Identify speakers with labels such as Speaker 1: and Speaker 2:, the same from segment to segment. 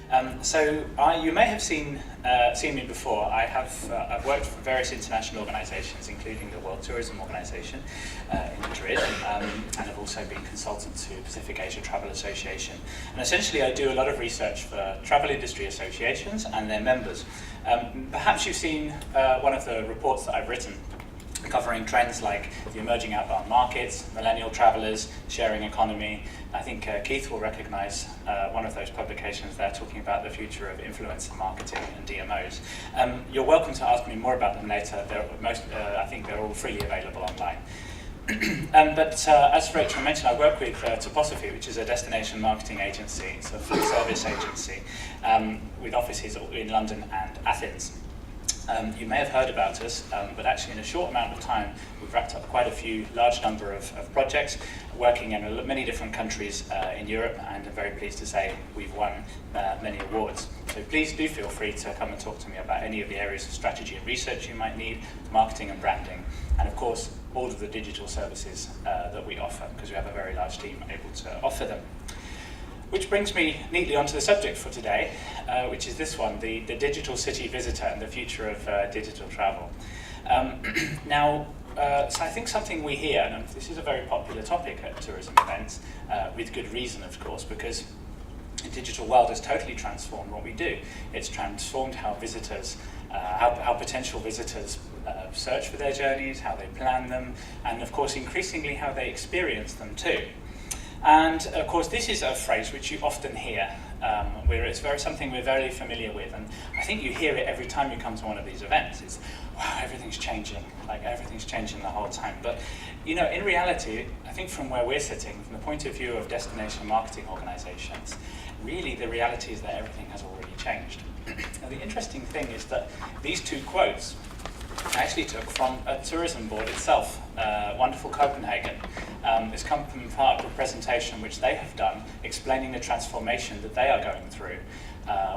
Speaker 1: You may have seen me before. I've worked for various international organisations, including the World Tourism Organisation in Madrid, and I've also been consultant to Pacific Asia Travel Association. And essentially I do a lot of research for travel industry associations and their members. Perhaps you've seen one of the reports that I've written covering trends like the emerging outbound markets, millennial travellers, sharing economy. I think Keith will recognise one of those publications there talking about the future of influencer marketing and DMOs. You're welcome to ask me more about them later. I think they're all freely available online. But as Rachel mentioned, I work with Toposophy, which is a destination marketing agency. It's a full service agency with offices in London and Athens. You may have heard about us, but actually in a short amount of time we've wrapped up quite a large number of projects, working in many different countries in Europe, and I'm very pleased to say we've won many awards. So please do feel free to come and talk to me about any of the areas of strategy and research you might need, marketing and branding, and of course all of the digital services that we offer, because we have a very large team able to offer them. Which brings me neatly onto the subject for today, which is this one, the digital city visitor and the future of digital travel. So I think something we hear, and this is a very popular topic at tourism events, with good reason of course, because the digital world has totally transformed what we do. It's transformed how visitors, how potential visitors search for their journeys, how they plan them, and of course increasingly how they experience them too. And of course, this is a phrase which you often hear, where it's something we're very familiar with, and I think you hear it every time you come to one of these events. It's, wow, everything's changing, like everything's changing the whole time. But you know, in reality, I think from where we're sitting, from the point of view of destination marketing organisations, really the reality is that everything has already changed. Now, the interesting thing is that these two quotes I actually took from a tourism board itself, wonderful Copenhagen. It's come from part of a presentation which they have done explaining the transformation that they are going through,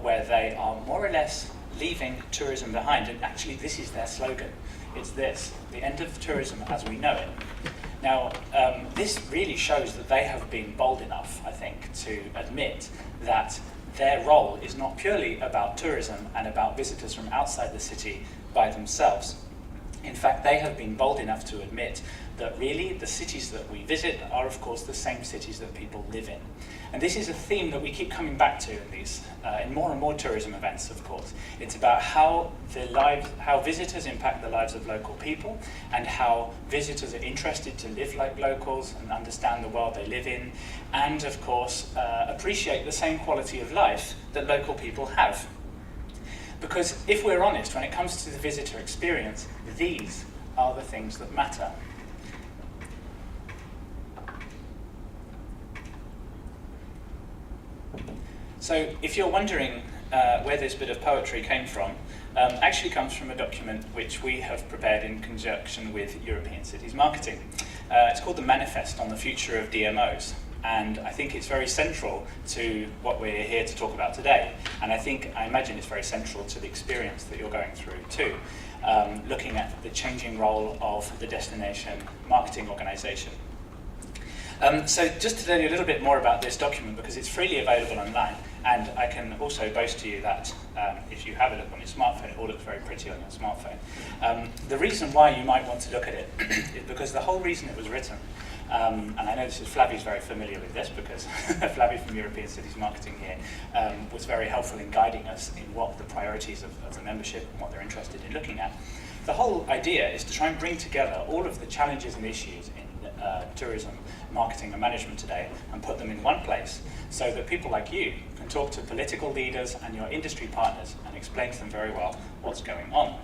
Speaker 1: where they are more or less leaving tourism behind, and actually this is their slogan. It's this, the end of tourism as we know it. Now, this really shows that they have been bold enough, I think, to admit that their role is not purely about tourism and about visitors from outside the city by themselves. In fact, they have been bold enough to admit that really the cities that we visit are of course the same cities that people live in. And this is a theme that we keep coming back to in these, in more and more tourism events of course. It's about how visitors impact the lives of local people, and how visitors are interested to live like locals and understand the world they live in, and of course appreciate the same quality of life that local people have. Because if we're honest, when it comes to the visitor experience, these are the things that matter. So if you're wondering where this bit of poetry came from, actually comes from a document which we have prepared in conjunction with European Cities Marketing. It's called the Manifest on the Future of DMOs. And I think it's very central to what we're here to talk about today. And I imagine it's very central to the experience that you're going through too, looking at the changing role of the destination marketing organisation. So just to tell you a little bit more about this document, because it's freely available online, and I can also boast to you that if you have a look on your smartphone, it all looks very pretty on your smartphone. The reason why you might want to look at it is because the whole reason it was written, and I know Flavi's very familiar with this because Flavi from European Cities Marketing here was very helpful in guiding us in what the priorities of the membership and what they're interested in looking at. The whole idea is to try and bring together all of the challenges and issues in tourism, marketing and management today and put them in one place so that people like you can talk to political leaders and your industry partners and explain to them very well what's going on.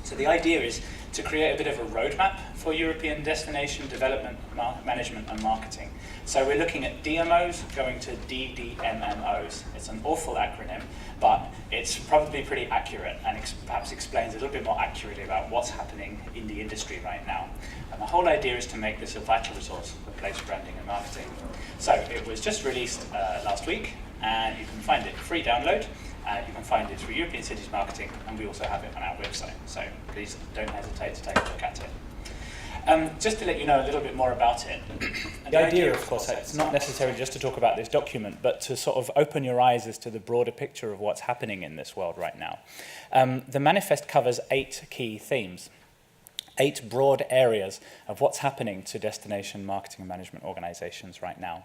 Speaker 1: So the idea is to create a bit of a roadmap for European destination development, management and marketing. So we're looking at DMOs going to DDMMOs. It's an awful acronym, but it's probably pretty accurate and perhaps explains a little bit more accurately about what's happening in the industry right now. And the whole idea is to make this a vital resource for place branding and marketing. So it was just released last week, and you can find it free download. You can find it through European Cities Marketing, and we also have it on our website. So please don't hesitate to take a look at it. Just to let you know a little bit more about it.
Speaker 2: The idea, of course, it's not necessarily just to talk about this document, but to sort of open your eyes as to the broader picture of what's happening in this world right now. The manifest covers 8 key themes, 8 broad areas of what's happening to destination marketing and management organizations right now.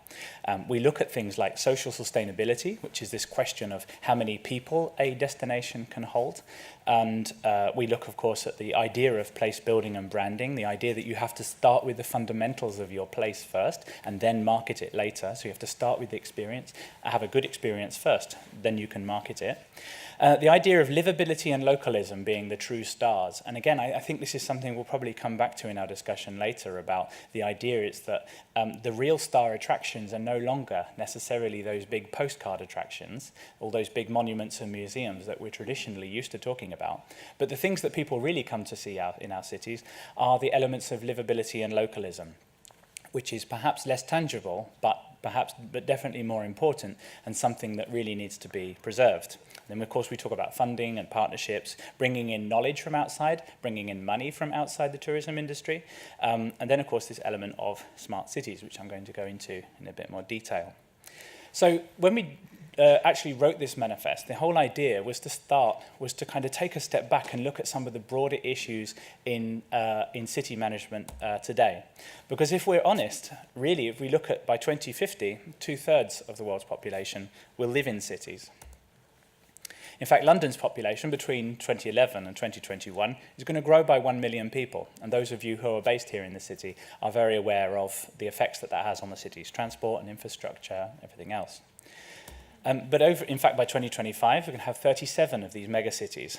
Speaker 2: We look at things like social sustainability, which is this question of how many people a destination can hold. And we look, of course, at the idea of place building and branding, the idea that you have to start with the fundamentals of your place first and then market it later. So you have to start with the experience, have a good experience first, then you can market it. The idea of livability and localism being the true stars. And again, I think this is something we'll probably come back to in our discussion later about the idea is that the real star attractions are no longer necessarily those big postcard attractions, all those big monuments and museums that we're traditionally used to talking about. But the things that people really come to see out in our cities are the elements of livability and localism, which is perhaps less tangible, but definitely more important and something that really needs to be preserved. Then, of course, we talk about funding and partnerships, bringing in knowledge from outside, bringing in money from outside the tourism industry, and then, of course, this element of smart cities, which I'm going to go into in a bit more detail. So when we actually wrote this manifest, the whole idea was to kind of take a step back and look at some of the broader issues in city management today. Because if we're honest, really, if we look at by 2050, 2/3 of the world's population will live in cities. In fact, London's population between 2011 and 2021 is going to grow by 1 million people. And those of you who are based here in the city are very aware of the effects that has on the city's transport and infrastructure, everything else. But in fact, by 2025, we're going to have 37 of these megacities,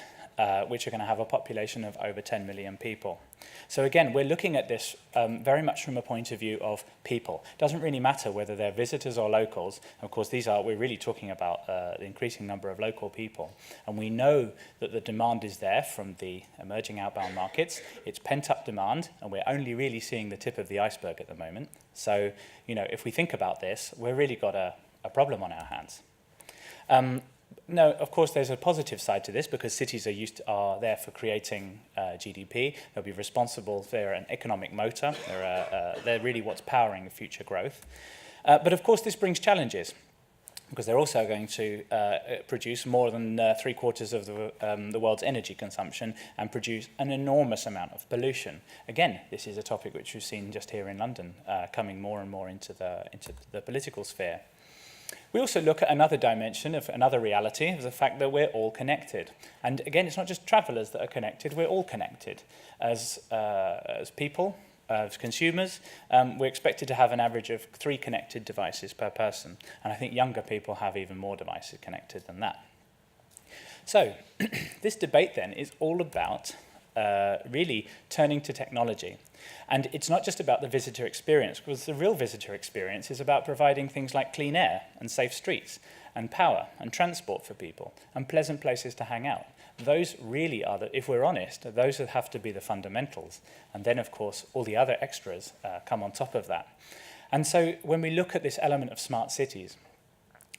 Speaker 2: which are going to have a population of over 10 million people. So again, we're looking at this very much from a point of view of people. It doesn't really matter whether they're visitors or locals. Of course, we're really talking about the increasing number of local people. And we know that the demand is there from the emerging outbound markets. It's pent-up demand, and we're only really seeing the tip of the iceberg at the moment. So, if we think about this, we've really got a problem on our hands. No, of course, there's a positive side to this because cities are there for creating GDP. They'll be responsible. They're an economic motor. They're really what's powering future growth. But of course, this brings challenges because they're also going to produce more than 3/4 of the world's energy consumption and produce an enormous amount of pollution. Again, this is a topic which we've seen just here in London coming more and more into the political sphere. We also look at another dimension of another reality of the fact that we're all connected. And again, it's not just travelers that are connected, we're all connected. As people, as consumers, we're expected to have an average of 3 connected devices per person. And I think younger people have even more devices connected than that. So this debate then is all about really turning to technology. And it's not just about the visitor experience, because the real visitor experience is about providing things like clean air and safe streets and power and transport for people and pleasant places to hang out. Those really are, if we're honest, those have to be the fundamentals. And then, of course, all the other extras come on top of that. And so when we look at this element of smart cities,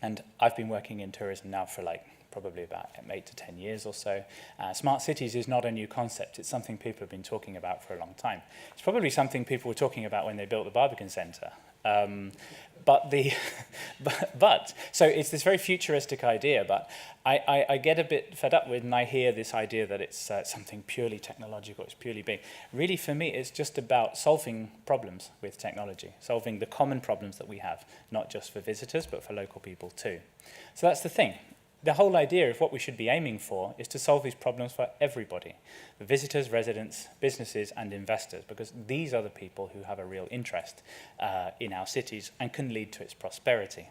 Speaker 2: and I've been working in tourism now for probably about 8 to 10 years or so. Smart cities is not a new concept. It's something people have been talking about for a long time. It's probably something people were talking about when they built the Barbican Centre. So it's this very futuristic idea, but I get a bit fed up with, and I hear this idea that it's something purely technological, it's purely big. Really, for me, it's just about solving problems with technology, solving the common problems that we have, not just for visitors, but for local people too. So that's the thing. The whole idea of what we should be aiming for is to solve these problems for everybody, the visitors, residents, businesses, and investors, because these are the people who have a real interest in our cities and can lead to its prosperity.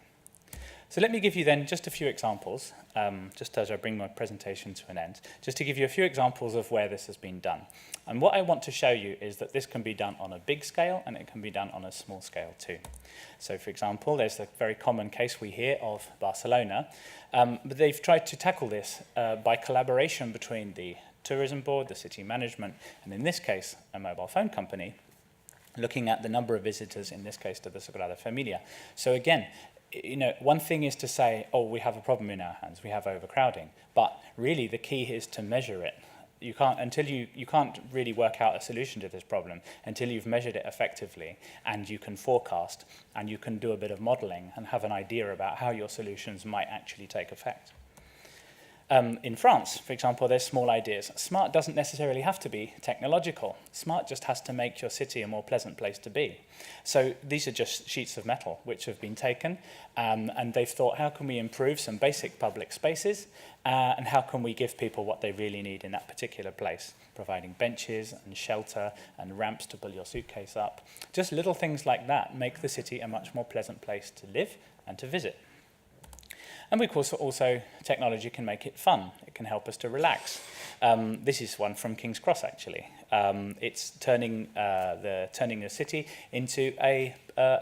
Speaker 2: So let me give you then just a few examples, just as I bring my presentation to an end, just to give you a few examples of where this has been done. And what I want to show you is that this can be done on a big scale and it can be done on a small scale too. So for example, there's a very common case we hear of Barcelona, but they've tried to tackle this by collaboration between the tourism board, the city management, and in this case, a mobile phone company, looking at the number of visitors, in this case, to the Sagrada Familia. So again, one thing is to say, oh, we have a problem in our hands, we have overcrowding, but really the key is to measure it you can't really work out a solution to this problem until you've measured it effectively and you can forecast and you can do a bit of modeling and have an idea about how your solutions might actually take effect. In France, for example, there's small ideas. Smart doesn't necessarily have to be technological. Smart just has to make your city a more pleasant place to be. So these are just sheets of metal which have been taken, and they've thought, how can we improve some basic public spaces, and how can we give people what they really need in that particular place, providing benches and shelter and ramps to pull your suitcase up. Just little things like that make the city a much more pleasant place to live and to visit. And of course, also, technology can make it fun. It can help us to relax. This is one from King's Cross, actually. It's turning the city into a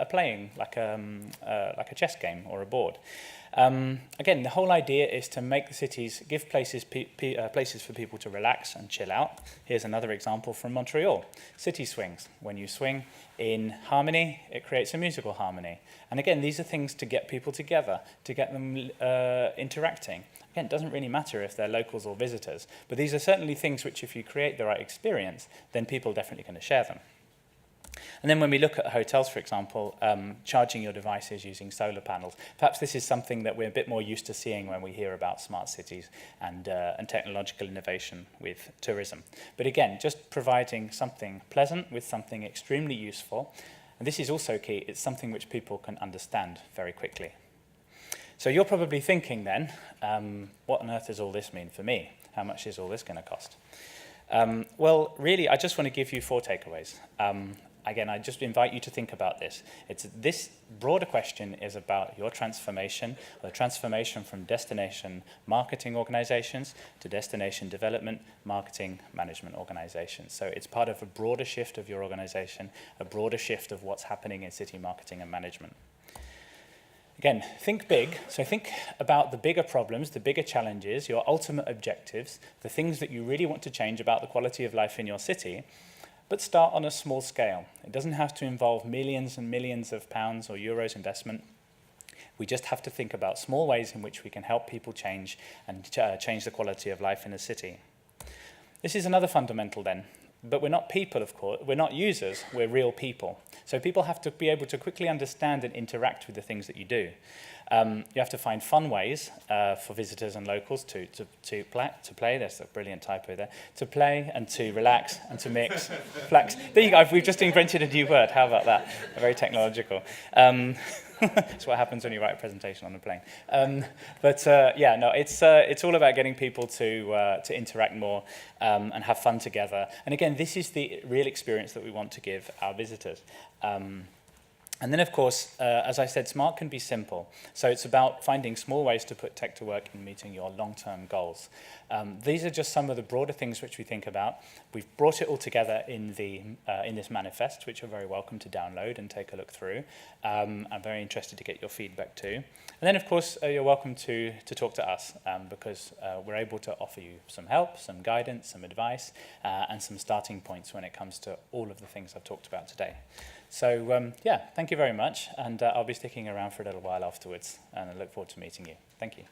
Speaker 2: playing, like a chess game or a board. Again, the whole idea is to make the cities, give places for people to relax and chill out. Here's another example from Montreal. City swings. When you swing in harmony, it creates a musical harmony. And again, these are things to get people together, to get them interacting. Again, it doesn't really matter if they're locals or visitors, but these are certainly things which, if you create the right experience, then people are definitely going to share them. And then when we look at hotels, for example, charging your devices using solar panels, perhaps this is something that we're a bit more used to seeing when we hear about smart cities and technological innovation with tourism. But again, just providing something pleasant with something extremely useful. And this is also key. It's something which people can understand very quickly. So you're probably thinking then, what on earth does all this mean for me? How much is all this going to cost? Well, really, I just want to give you 4 takeaways. Again, I just invite you to think about this. This broader question is about your transformation, or the transformation from destination marketing organizations to destination development, marketing, management organizations. So it's part of a broader shift of your organization, a broader shift of what's happening in city marketing and management. Again, think big. So think about the bigger problems, the bigger challenges, your ultimate objectives, the things that you really want to change about the quality of life in your city. But start on a small scale. It doesn't have to involve millions and millions of pounds or euros investment. We just have to think about small ways in which we can help people change and change the quality of life in a city. This is another fundamental then. But we're not people, of course. We're not users. We're real people. So people have to be able to quickly understand and interact with the things that you do. You have to find fun ways for visitors and locals to play. There's a brilliant typo there. To play and to relax and to mix. PLAX. There you go. We've just invented a new word. How about that? Very technological. That's what happens when you write a presentation on a plane. Yeah, no, it's all about getting people to interact more and have fun together. And again, this is the real experience that we want to give our visitors. And then, of course, as I said, smart can be simple. So it's about finding small ways to put tech to work in meeting your long-term goals. These are just some of the broader things which we think about. We've brought it all together in this manifest, which you're very welcome to download and take a look through. I'm very interested to get your feedback too. And then, of course, you're welcome to talk to us because we're able to offer you some help, some guidance, some advice, and some starting points when it comes to all of the things I've talked about today. So, yeah, thank you very much, and I'll be sticking around for a little while afterwards, and I look forward to meeting you. Thank you.